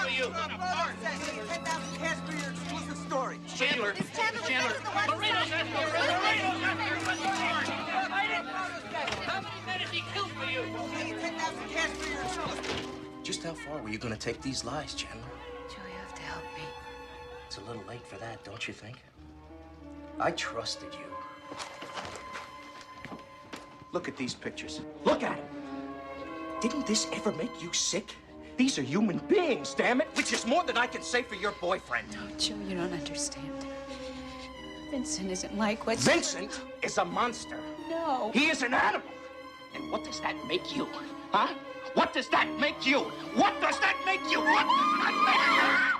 for you. 10,000 cash for your exclusive story. Chandler. Chandler. Marino's at the How many men has he killed for you? 10,000 cash for your exclusive. Just how far were you going to take these lies, Chandler? Joe, you have to help me. It's a little late for that, don't you think? I trusted you. Look at these pictures. Look at them. Didn't this ever make you sick? These are human beings, damn it, which is more than I can say for your boyfriend. No, Joe, you don't understand. Vincent isn't like what... Vincent is a monster. No. He is an animal. And what does that make you? Huh? What does that make you? What does that make you? What does that make you?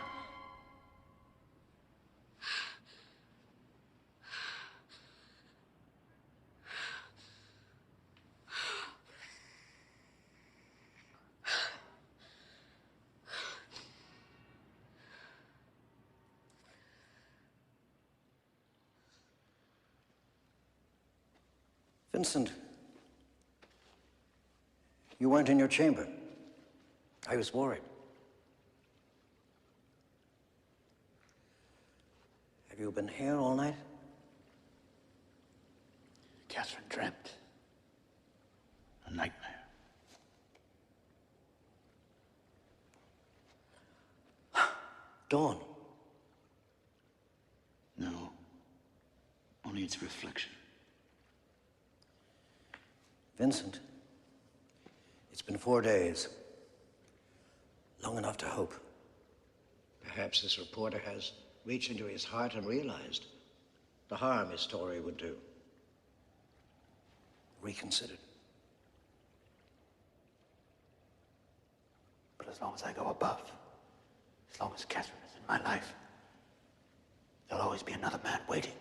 Vincent, you weren't in your chamber. I was worried. Have you been here all night? Catherine dreamt a nightmare. Dawn. No, only its reflection. Vincent, it's been 4 days. Long enough to hope. Perhaps this reporter has reached into his heart and realized the harm his story would do. Reconsidered. But as long as I go above, as long as Catherine is in my life, there'll always be another man waiting.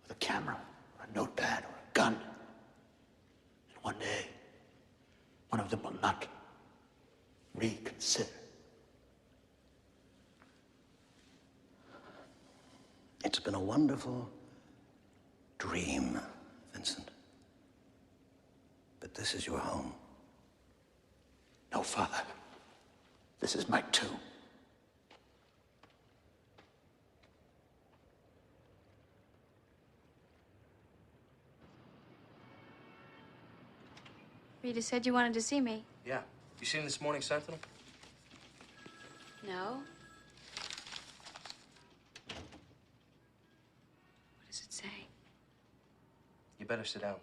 With a camera, or a notepad, or a gun. And one day, one of them will not reconsider. It's been a wonderful dream, Vincent. But this is your home. No, Father. This is my tomb. Rita said you wanted to see me. Yeah. You seen this morning's Sentinel? No. What does it say? You better sit down.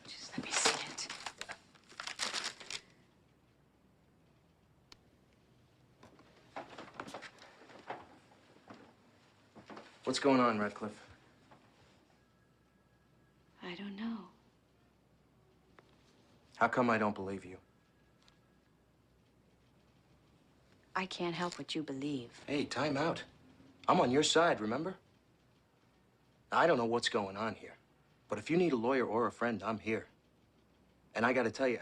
Just let me see it. What's going on, Redcliffe? I don't know. How come I don't believe you? I can't help what you believe. Hey, time out. I'm on your side, remember? I don't know what's going on here, but if you need a lawyer or a friend, I'm here. And I gotta tell you,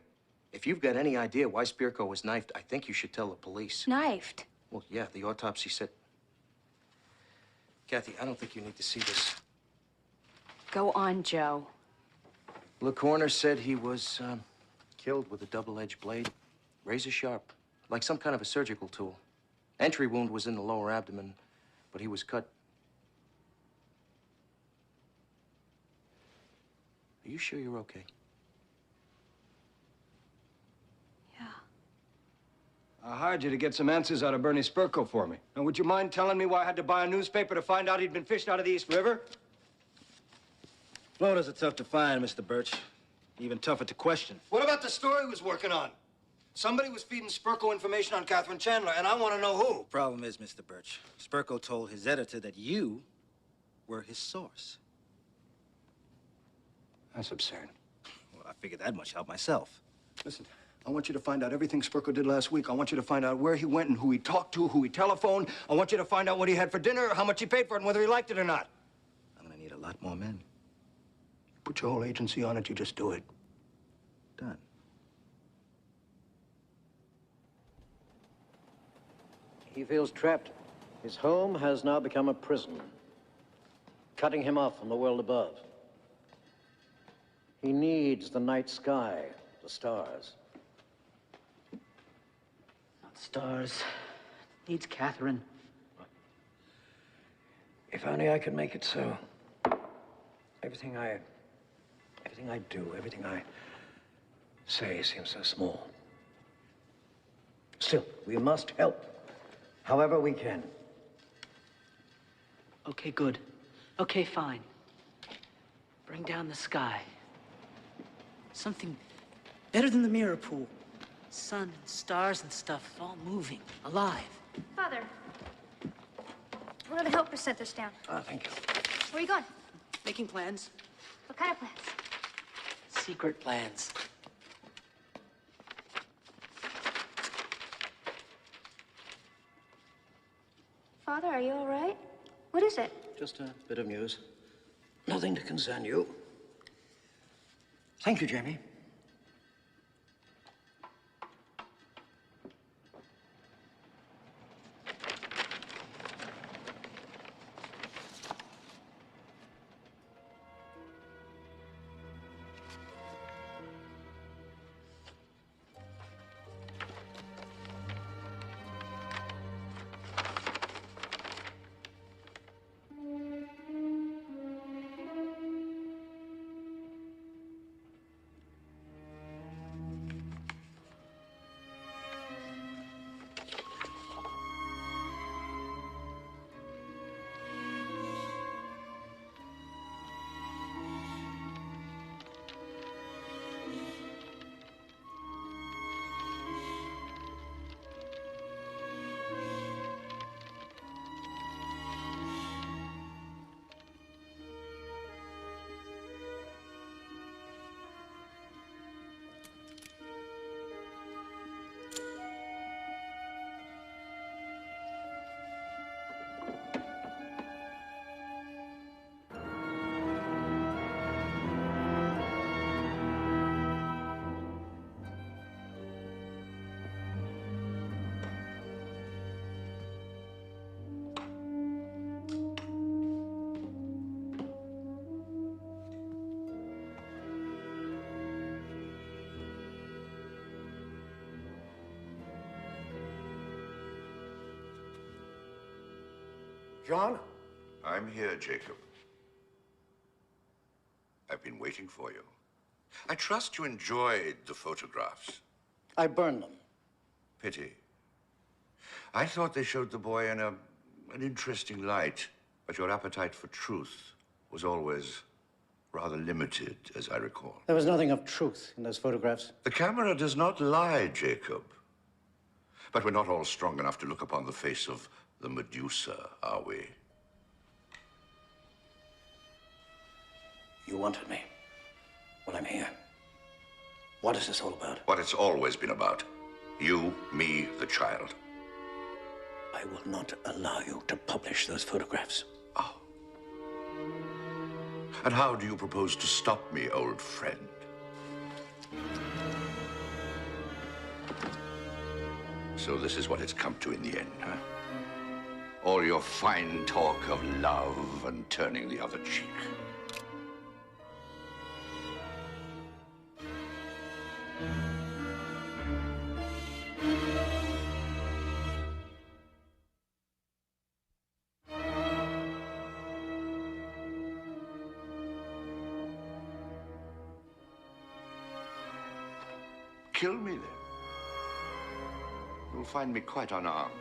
if you've got any idea why Spirko was knifed, I think you should tell the police. Knifed? Well, yeah, the autopsy said... Kathy, I don't think you need to see this. Go on, Joe. The coroner said he was killed with a double-edged blade, razor sharp, like some kind of a surgical tool. Entry wound was in the lower abdomen, but he was cut. Are you sure you're okay? Yeah. I hired you to get some answers out of Bernie Spirko for me. Now, would you mind telling me why I had to buy a newspaper to find out he'd been fished out of the East River? Floaters are tough to find, Mr. Birch. Even tougher to question. What about the story he was working on? Somebody was feeding Spirko information on Catherine Chandler, and I want to know who. Problem is, Mr. Birch, Spirko told his editor that you were his source. That's absurd. Well, I figured that much out myself. Listen, I want you to find out everything Spirko did last week. I want you to find out where he went and who he talked to, who he telephoned. I want you to find out what he had for dinner, how much he paid for it, and whether he liked it or not. I'm gonna need a lot more men. Put your whole agency on it, you just do it. Done. He feels trapped. His home has now become a prison, cutting him off from the world above. He needs the night sky, the stars. Stars. Needs Kathrin. If only I could make it so. Everything I do, everything I say seems so small. Still, we must help, however we can. Okay, good. Okay, fine. Bring down the sky. Something better than the mirror pool. Sun and stars and stuff, all moving, alive. Father, one of the helpers sent us down. Ah, thank you. Where are you going? Making plans. What kind of plans? Secret plans. Father, are you all right? What is it? Just a bit of news. Nothing to concern you. Thank you, Jamie. John? I'm here, Jacob. I've been waiting for you. I trust you enjoyed the photographs. I burned them. Pity. I thought they showed the boy in an interesting light, but your appetite for truth was always rather limited, as I recall. There was nothing of truth in those photographs. The camera does not lie, Jacob. But we're not all strong enough to look upon the face of the Medusa, are we? You wanted me. Well, I'm here. What is this all about? What it's always been about. You, me, the child. I will not allow you to publish those photographs. Oh. And how do you propose to stop me, old friend? So this is what it's come to in the end, huh? All your fine talk of love and turning the other cheek. Kill me, then. You'll find me quite unarmed.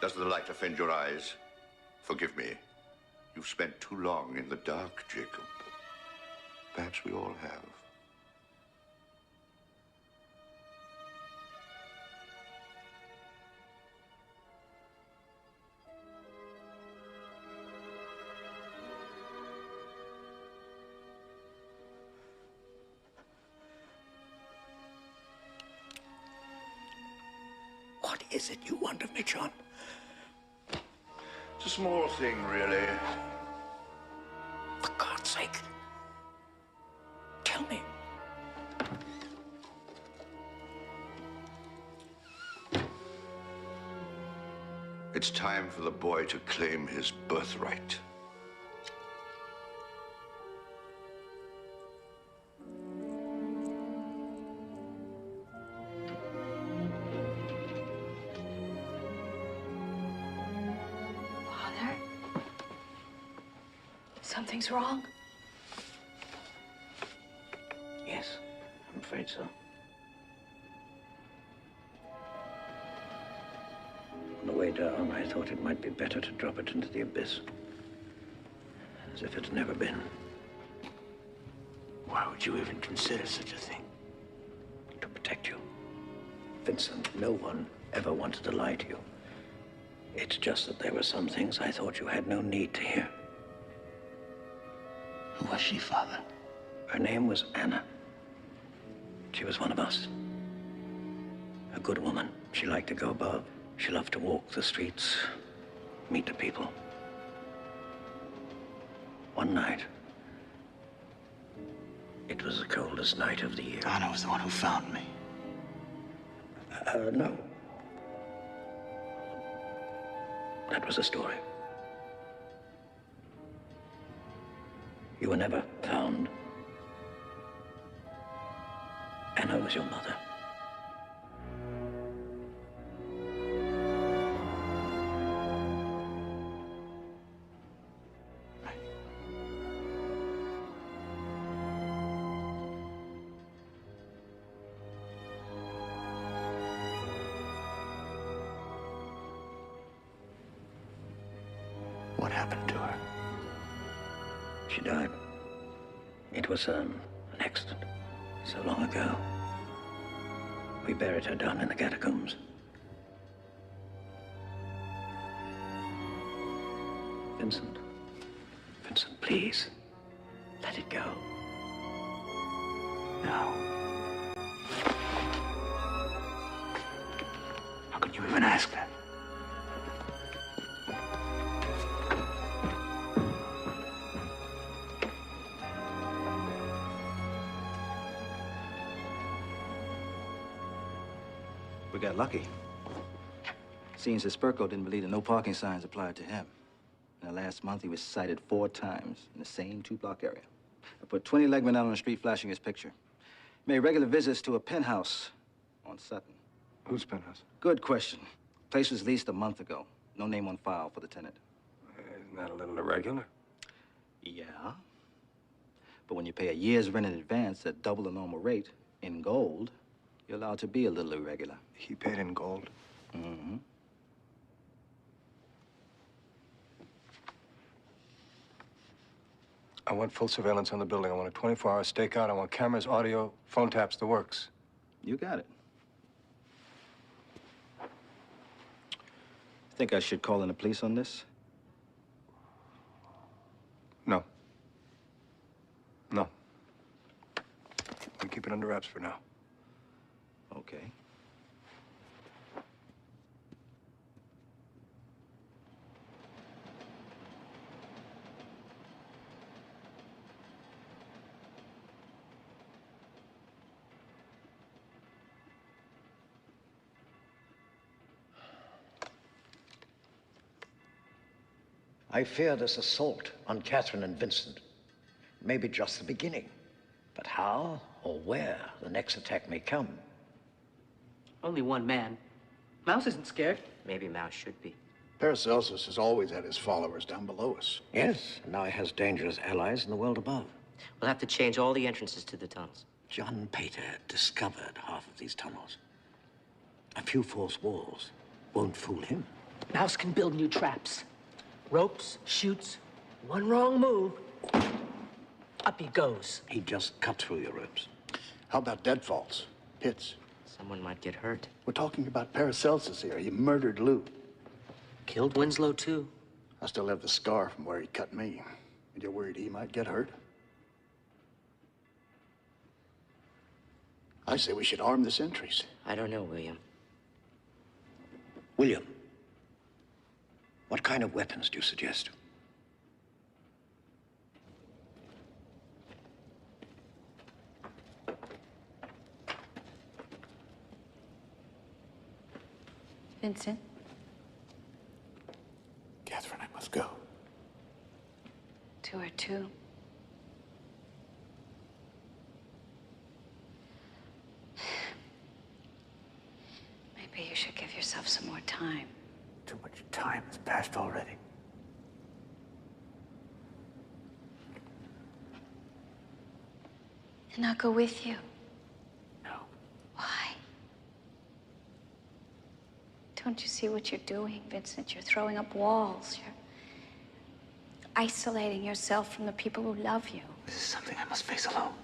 Does the light offend your eyes? Forgive me. You've spent too long in the dark, Jacob. Perhaps we all have. What is it you want of me, John? It's a small thing, really. For God's sake, tell me. It's time for the boy to claim his birthright. Father? Something's wrong? Yes, I'm afraid so. On the way down, I thought it might be better to drop it into the abyss. As if it had never been. Why would you even consider such a thing? To protect you. Vincent, no one ever wanted to lie to you. It's just that there were some things I thought you had no need to hear. Who was she, Father? Her name was Anna. She was one of us. A good woman. She liked to go above. She loved to walk the streets, meet the people. One night, it was the coldest night of the year. Anna was the one who found me. No. That was a story. You were never found. Anna was your mother. What happened to her? She died. It was an accident. So long ago. We buried her down in the catacombs. Vincent. Vincent, please. Let it go. No. How could you even ask that? We got lucky. Seems that Spurko didn't believe that no parking signs applied to him. In the last month, he was cited 4 times in the same 2-block area. I put 20 legmen out on the street flashing his picture. Made regular visits to a penthouse on Sutton. Whose penthouse? Good question. Place was leased a month ago. No name on file for the tenant. Isn't that a little irregular? Yeah. But when you pay a year's rent in advance at double the normal rate, in gold, you're allowed to be a little irregular. He paid in gold? Mm-hmm. I want full surveillance on the building. I want a 24-hour stakeout. I want cameras, audio, phone taps, the works. You got it. Think I should call in the police on this? No. No. I'll keep it under wraps for now. Okay. I fear this assault on Kathrin and Vincent may be just the beginning. But how or where the next attack may come. Only one man. Mouse isn't scared. Maybe Mouse should be. Paracelsus has always had his followers down below us. Yes, and now he has dangerous allies in the world above. We'll have to change all the entrances to the tunnels. John Pater discovered half of these tunnels. A few false walls won't fool him. Mouse can build new traps. Ropes, chutes. One wrong move, up he goes. He'd just cut through your ropes. How about deadfalls? Pits? Someone might get hurt. We're talking about Paracelsus here. He murdered Lou. Killed Winslow, too. I still have the scar from where he cut me. And you're worried he might get hurt? I say we should arm the sentries. I don't know, William. William, what kind of weapons do you suggest? Vincent, Let's go. 2 or 2. Maybe you should give yourself some more time. Too much time has passed already. And I'll go with you. No. Why? Don't you see what you're doing, Vincent? You're throwing up walls. You're isolating yourself from the people who love you. This is something I must face alone.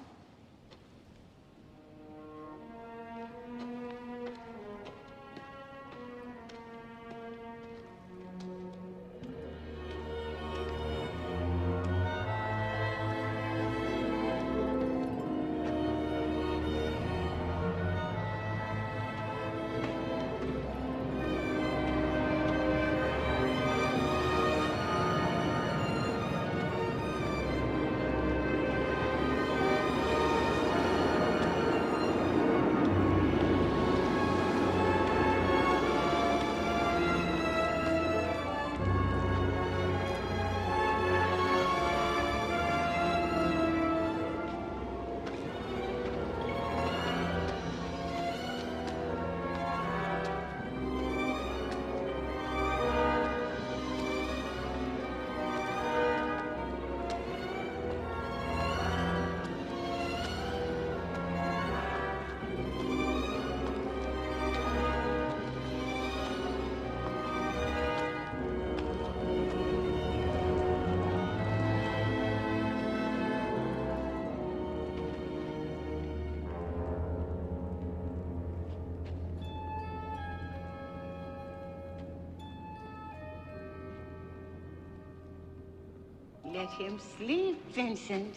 Let him sleep, Vincent.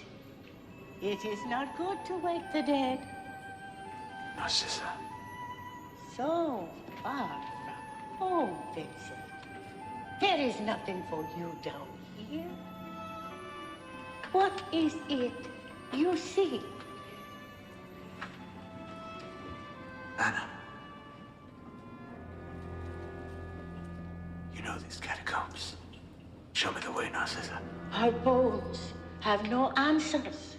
It is not good to wake the dead. Narcissa. So far from home, Vincent. There is nothing for you down here. What is it you see? Anna. You know these catacombs. Show me the way, Narcissa. Our bones have no answers.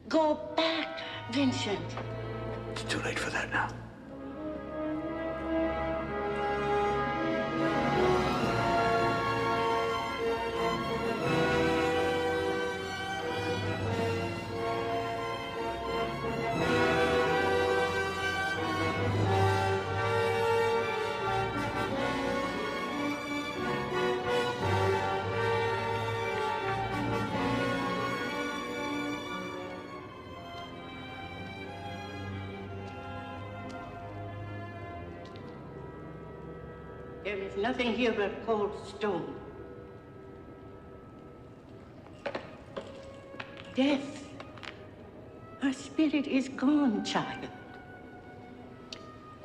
Go back, Vincent. It's too late for that now. There is nothing here but cold stone. Death. Our spirit is gone, child.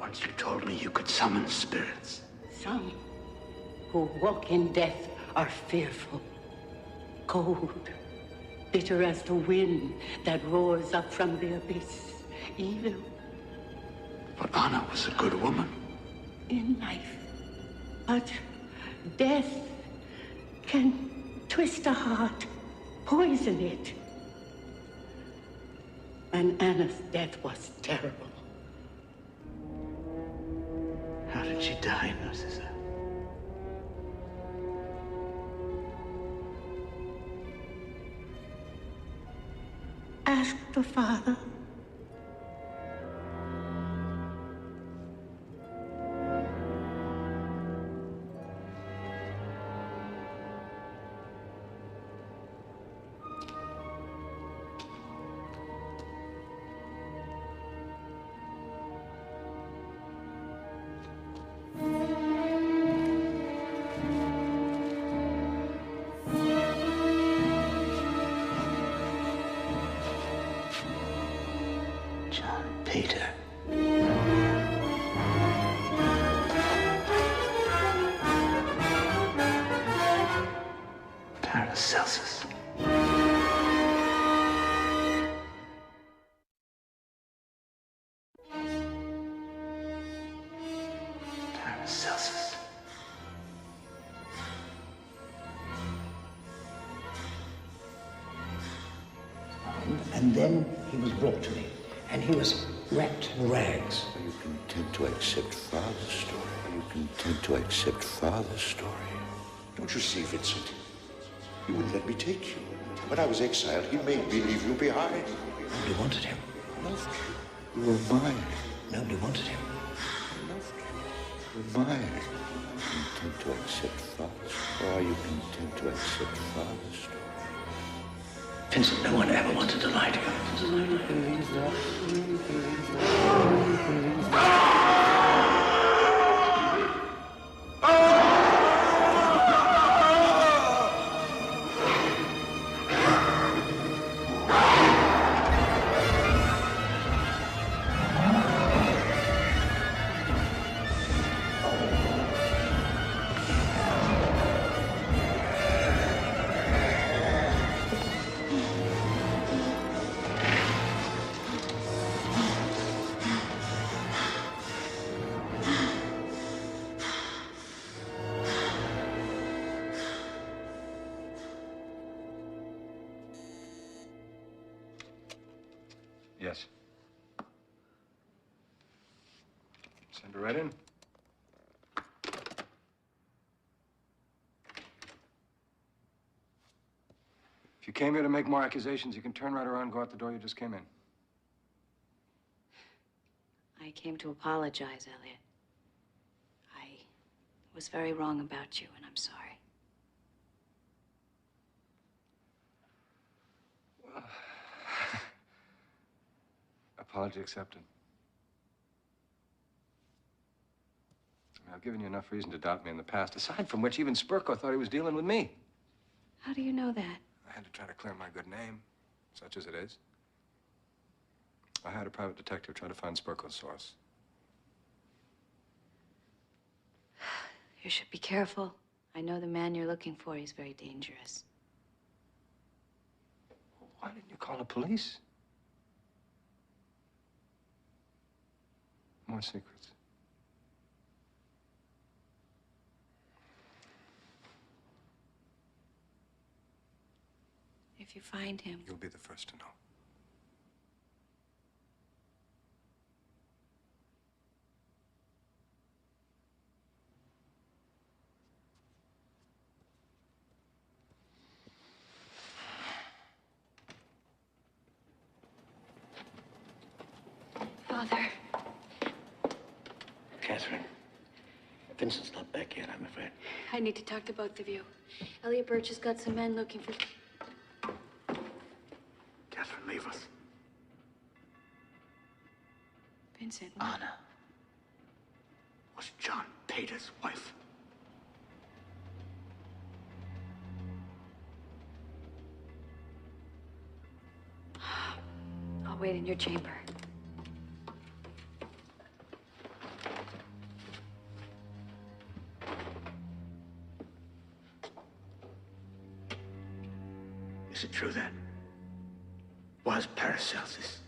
Once you told me you could summon spirits. Some who walk in death are fearful, cold, bitter as the wind that roars up from the abyss, evil. But Anna was a good woman. In life. But death can twist a heart, poison it. And Anna's death was terrible. How did she die, Narcissa? Ask the father. Peter. Paracelsus. Paracelsus. And then he was brought to me, and he was wrapped in rags. Are you content to accept Father's story? Are you content to accept Father's story? Don't you see, Vincent? He wouldn't let me take you. When I was exiled, he made me leave you behind. Nobody wanted him. Loved you. You were mine. Nobody wanted him. Loved you. You were mine. Content to accept Father's story? Or are you content to accept Father's story? Vincent, no one ever wanted to lie to you. Yes. Send her right in. If you came here to make more accusations, you can turn right around and go out the door you just came in. I came to apologize, Elliot. I was very wrong about you, and I'm sorry. Apology accepted. I mean, I've given you enough reason to doubt me in the past, aside from which even Spurko thought he was dealing with me. How do you know that? I had to try to clear my good name, such as it is. I had a private detective try to find Spurko's source. You should be careful. I know the man you're looking for. He's very dangerous. Why didn't you call the police? More secrets. If you find him... You'll be the first to know. Father. Catherine, Vincent's not back yet, I'm afraid. I need to talk to both of you. Elliot Birch has got some men looking for... Catherine, leave us. Vincent. Anna was John Pater's wife. I'll wait in your chamber. Is it true then? Was Paracelsus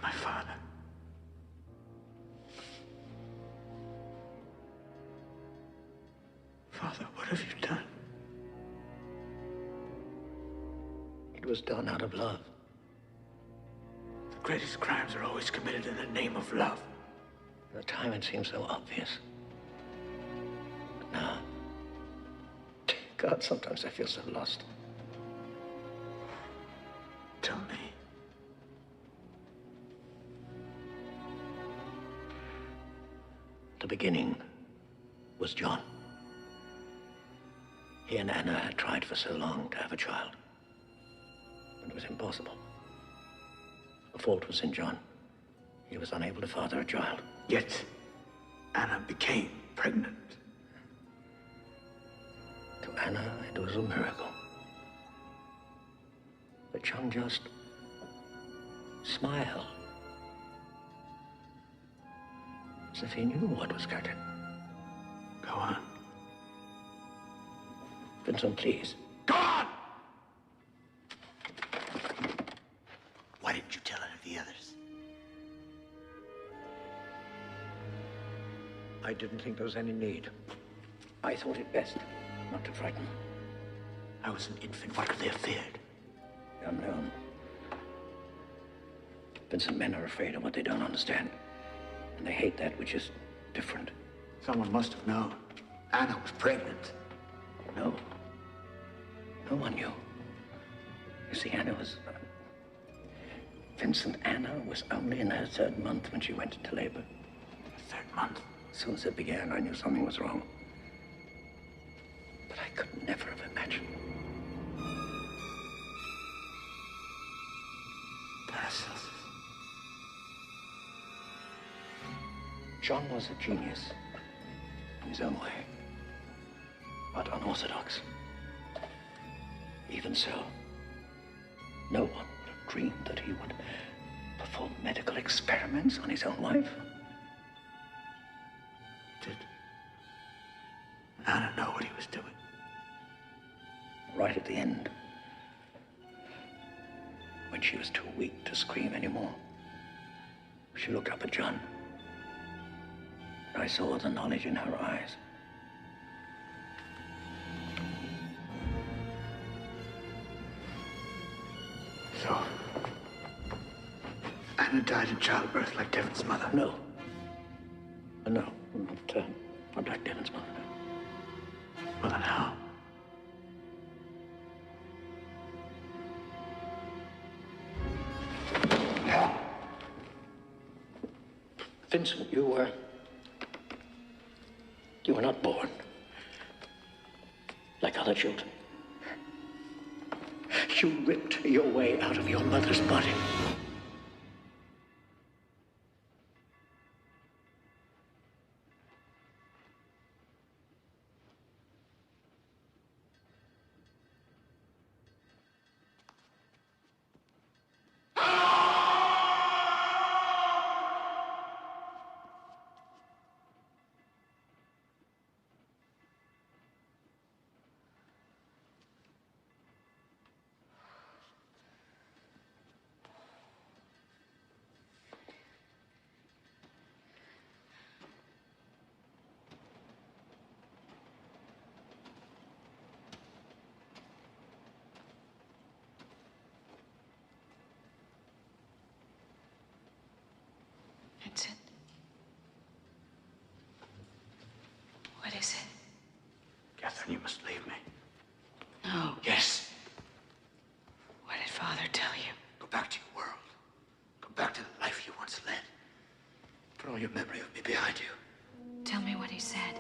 my father? Father, what have you done? It was done out of love. The greatest crimes are always committed in the name of love. At the time, it seemed so obvious. But now, God, sometimes I feel so lost. Tell me. The beginning was John. He and Anna had tried for so long to have a child. But it was impossible. The fault was in John. He was unable to father a child. Yet, Anna became pregnant. To Anna, it was a miracle. But John just smiled. As if he knew what was coming. Go on. Vincent, please. Go on! Why didn't you tell any of the others? I didn't think there was any need. I thought it best not to frighten them. I was an infant. What could they have feared? the unknown. Vincent, men are afraid of what they don't understand. And they hate that which is different. Someone must have known. Anna was pregnant. No. No one knew. You see, Anna was... Vincent, Anna was only in her 3rd month when she went into labor. Her 3rd month? As soon as it began, I knew something was wrong. But I could never have imagined. Paracelsus. John was a genius in his own way, but unorthodox. Even so, no one would have dreamed that he would perform medical experiments on his own wife. Did Anna know what he was doing? Right at the end, when she was too weak to scream anymore, she looked up at John. I saw the knowledge in her eyes. So, Anna died in childbirth like Devon's mother? No. No, not like Devon's mother. Well, then how? Vincent, you were not born like other children. You ripped your way out of your mother's body. Vincent? What is it? Catherine, you must leave me. No. Yes. What did Father tell you? Go back to your world. Go back to the life you once led. Put all your memory of me behind you. Tell me what he said.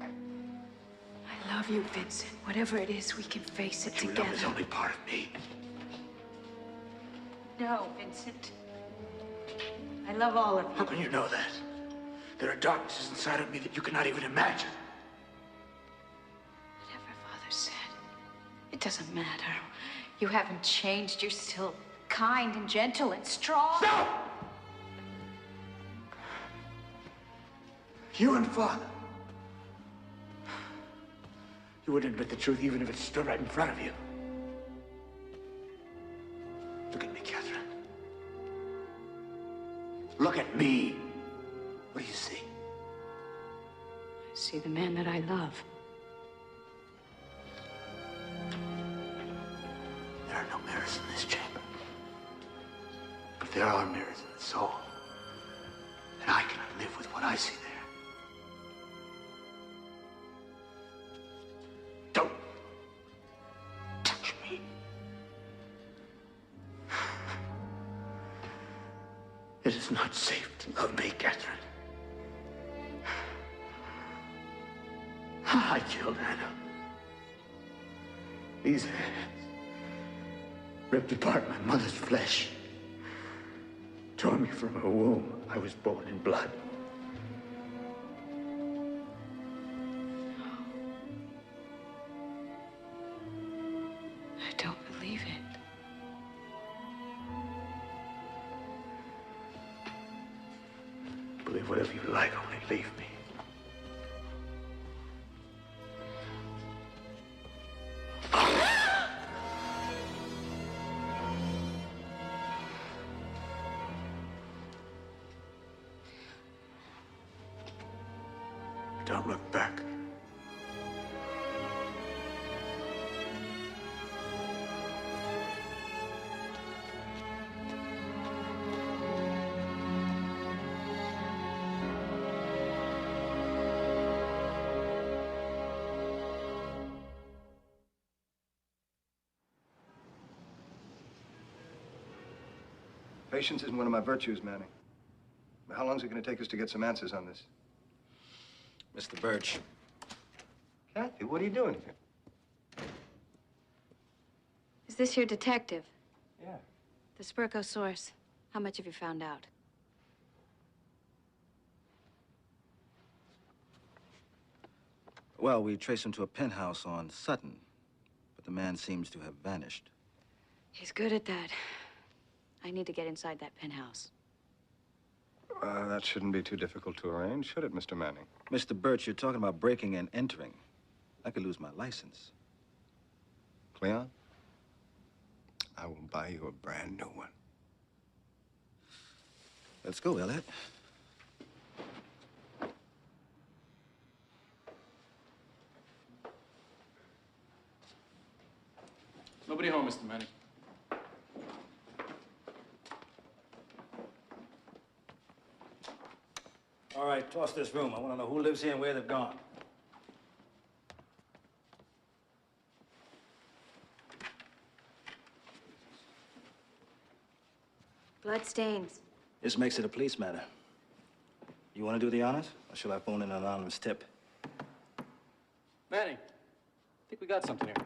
I love you, Vincent. Whatever it is, we can face it Your together. love is only part of me. No, Vincent. I love all of you. How can you know that? There are darknesses inside of me that you cannot even imagine. Whatever Father said, it doesn't matter. You haven't changed. You're still kind and gentle and strong. No! You and Father. You wouldn't admit the truth even if it stood right in front of you. Look at me, Catherine. Look at me. What do you see? I see the man that I love. There are no mirrors in this chamber. But there are mirrors in the soul. And I cannot live with what I see there. Don't touch me. It is not safe to love me, Catherine. I killed Anna. These hands ripped apart my mother's flesh, tore me from her womb. I was born in blood. I don't believe it. Believe whatever you like, only leave me. Don't look back. Patience isn't one of my virtues, Manning. How long is it going to take us to get some answers on this? Mr. Birch. Kathy, what are you doing here? Is this your detective? Yeah. The Spurco source. How much have you found out? Well, we traced him to a penthouse on Sutton, but the man seems to have vanished. He's good at that. I need to get inside that penthouse. That shouldn't be too difficult to arrange, should it, Mr. Manning? Mr. Birch, you're talking about breaking and entering. I could lose my license. Cleon, I will buy you a brand new one. Let's go, Elliot. Nobody home, Mr. Manning. All right, toss this room. I want to know who lives here and where they've gone. Blood stains. This makes it a police matter. You want to do the honors, or shall I phone in an anonymous tip? Manning, I think we got something here.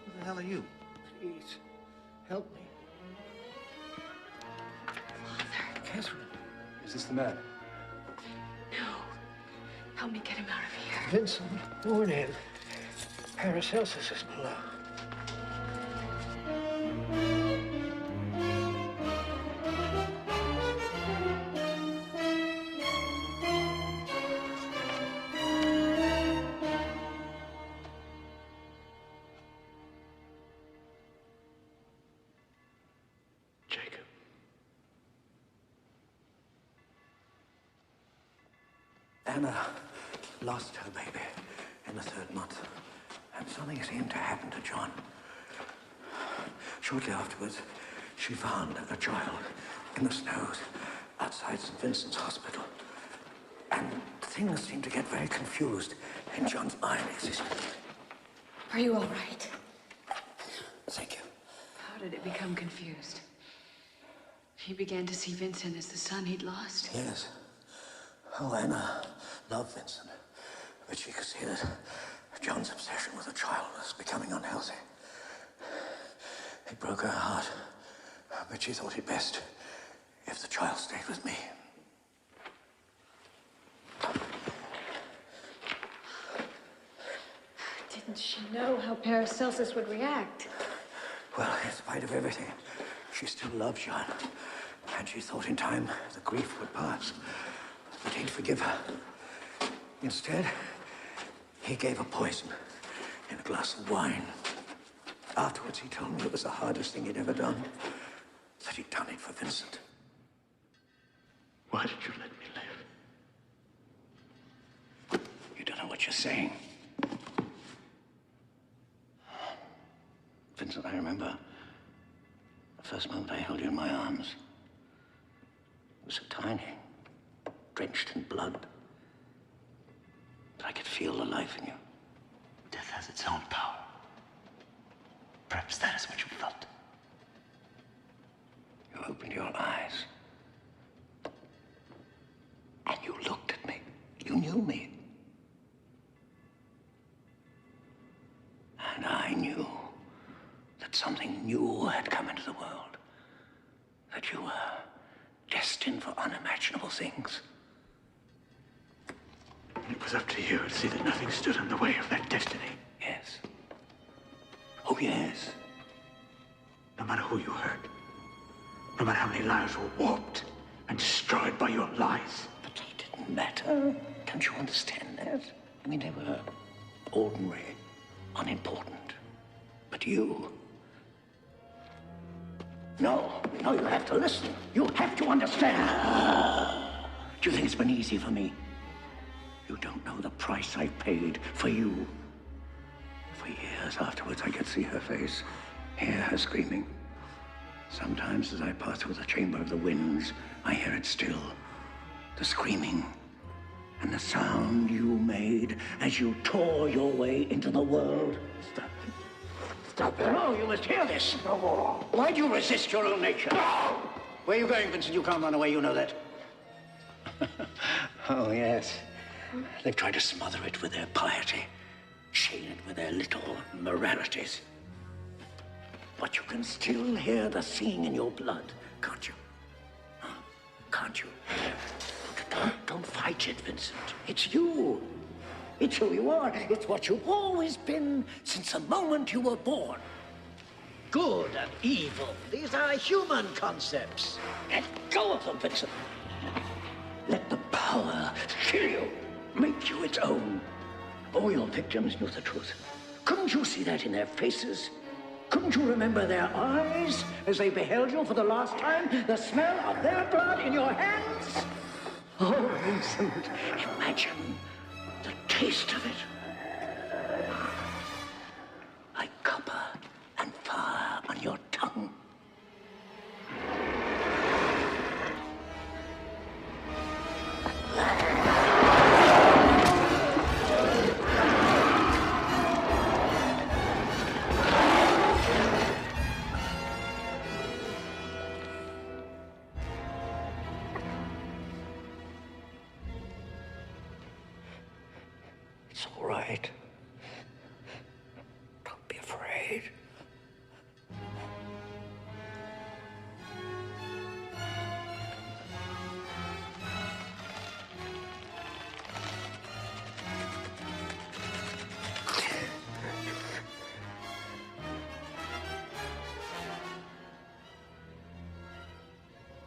Who the hell are you? Please, help me. Catherine. Is this the man? No. Help me get him out of here. Vincent, warn him. Paracelsus is below. Anna lost her baby in the 3rd month, and something seemed to happen to John. Shortly afterwards, she found a child in the snows outside St. Vincent's Hospital, and things seemed to get very confused in John's mind. Are you all right? Thank you. How did it become confused? He began to see Vincent as the son he'd lost. Yes. Oh, Anna loved Vincent, but she could see that John's obsession with the child was becoming unhealthy. It broke her heart, but she thought it best if the child stayed with me. Didn't she know how Paracelsus would react? Well, in spite of everything, she still loved John, and she thought in time the grief would pass. But he'd forgive her. Instead, he gave her poison in a glass of wine. Afterwards, he told me it was the hardest thing he'd ever done, that he'd done it for Vincent. Why did you let me live? You don't know what you're saying. Vincent, I remember the first moment I held you in my arms. It was so tiny, drenched in blood. But I could feel the life in you. Death has its own power. Perhaps that is what you felt. You opened your eyes. And you looked at me. You knew me. And I knew that something new had come into the world. That you were destined for unimaginable things. It was up to you to see that nothing stood in the way of that destiny. Yes. Oh, yes. No matter who you hurt, no matter how many lives were warped and destroyed by your lies. But they didn't matter. Don't you understand that? I mean, they were ordinary, unimportant. But you... No, you have to listen. You have to understand. Do you think it's been easy for me? You don't know the price I paid for you. For years afterwards, I could see her face, hear her screaming. Sometimes as I pass through the chamber of the winds, I hear it still. The screaming and the sound you made as you tore your way into the world. Stop it. Stop it. No, you must hear this. No more. Why do you resist your own nature? No! Where are you going, Vincent? You can't run away, you know that. Oh, yes. They've tried to smother it with their piety, chain it with their little moralities. But you can still hear the singing in your blood, can't you? Huh? Can't you? Don't fight it, Vincent. It's you. It's who you are. It's what you've always been since the moment you were born. Good and evil. These are human concepts. Let go of them, Vincent. Let the power fill you, make you its own. All your victims knew the truth. Couldn't you see that in their faces? Couldn't you remember their eyes as they beheld you for the last time? The smell of their blood in your hands? Oh, Vincent, imagine the taste of it. Like copper and fire on your tongue. It's all right. Don't be afraid.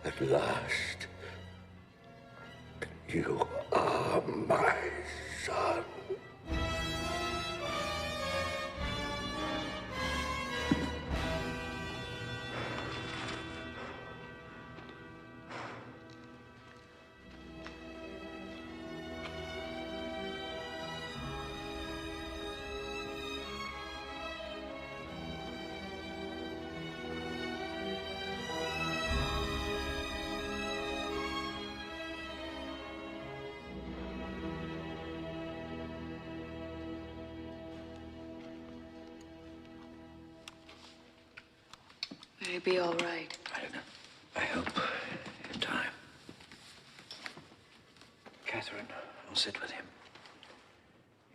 At last, you are my son. Will he be all right? I don't know. I hope in time. Catherine, I'll sit with him.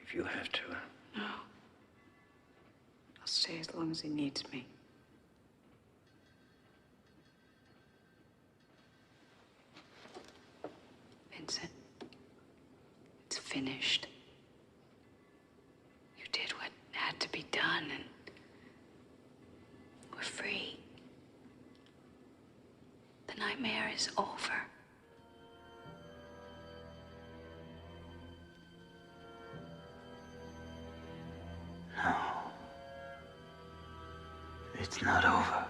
If you have to. No. I'll stay as long as he needs me. Vincent, it's finished. You did what had to be done, and we're free. The nightmare is over. No. It's not over.